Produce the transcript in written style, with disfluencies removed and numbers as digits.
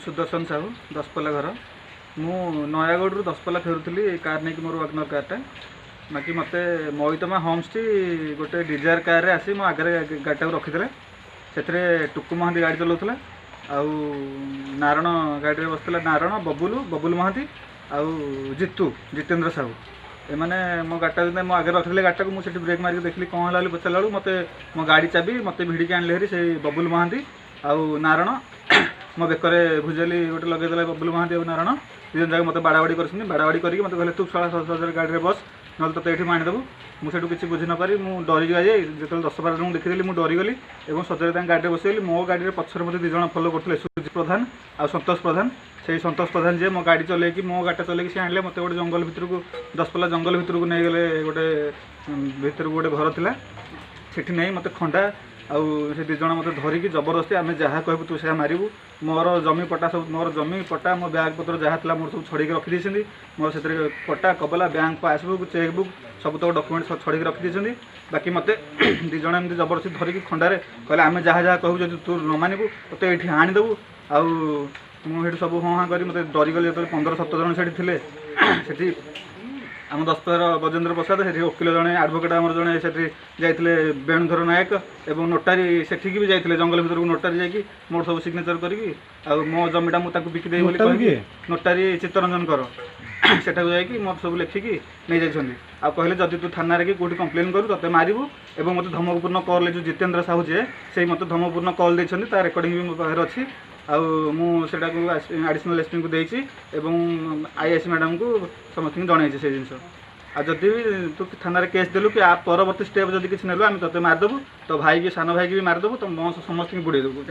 सुदर्शन साहू दसपल्ला घर मु नयागढ़ दसपल्ला फेरुली कार नहीं कि मोर वागनर कारटा बाकी मत मोहितमा होम्स गोटे डिजायर कार रे आसी मो आगे गाड़ीटा रखी से टुकु महांती गाड़ी चलाऊला आउ नारायण गाड़ी में बसला नारायण बबुलू महांती आउ जितेंद्र साहू एमाने मो गाड़ीटा मो आगे रखी गाड़ीटा को मुझे ब्रेक मारिक देखली कौन है पचारा मत मो गाड़ी चाबी मत भिड़िकी आनले हेरी से बबुल महांती आउ नारायण मो बेकरे भुजली गोटे लगेदेला बबुल महांती और नारायण दुजन जाक मत बाड़ाबाड़ी कर बाड़ाबाड़ी करके मत कहले तू साला सजर गाड़ी में बस ना तो ये मानिदेबू मुझे किसी बुझी न पारि मु डरी जाए जो 10-12 जन देखी मुझे डरीगली और सजरे गाड़ी बसैली मो गाड़ी पछर मत 2 जन फलो करते सुजित प्रधान आ संतोष प्रधान से संतोष प्रधान जी मो गाड़ी चलैकी मो गाड़ी चलैकी सी आने मत गोटे जंगल भितर को 10 जंगल भितर को नहीं गले गोटे भितर गोटे घर था सेठी नहीं मत खंडा आउ से 2 जन मत धरिकी जबरदस्ती आम जहाँ कहबू तू से मारू मोर जमी पटा सब मोर जमी पटा मो बैग पत्र जहाँ था मोर सब छड़ी रखी मोर से पटा कबला बैंक पासबुक चेकबुक सब तक डॉक्यूमेंट छड़ी रखी बाकी मत 2 जन एमती जबरदस्ती धरिकी खंडारे कहले आम जहाँ जहाँ कहू जब तू न मानबू तो ये आनीदेबू आउ सब हाँ हाँ कर मत डरीगली जो 15-17 जन से आम दसपल्लार बजेन्द्र प्रसाद से वकिल जड़े आडभोकेट आम जड़े से जाते वेणुधर नायक और नोटारी सेठी भी जाते जंगल भर को नोटारी जाकि मोर सब सिग्नेचर करी मो जमीटा मुझे बिकिदे बोली नोटारी चित्तरंजन कर सेठा जाकि मोर सब लिखिकी नहीं जाइछन्ति आ कहले जदि तू थाना रे कोठी कंप्लेन करू तते मारिबू एवं मते धमकपूर्ण कॉल जो जितेंद्र साहू जे से मते धमकपूर्ण कॉल देछन्ति ता रेकर्डिंग भी मो पाखरे अछि आउ मु सेटा को एडिशनल एसपी को देइछि एवं आईएससी मैडम को समस्त जणाइछि से जिनस आ जदि तू थाना रे केस देलु कि आ परवर्ती स्टेप जदि किछ नेलु आम तते मारदेबू तो भाई की सान भाई की भी मारदेबू तो मो समस्त बुड़े देबू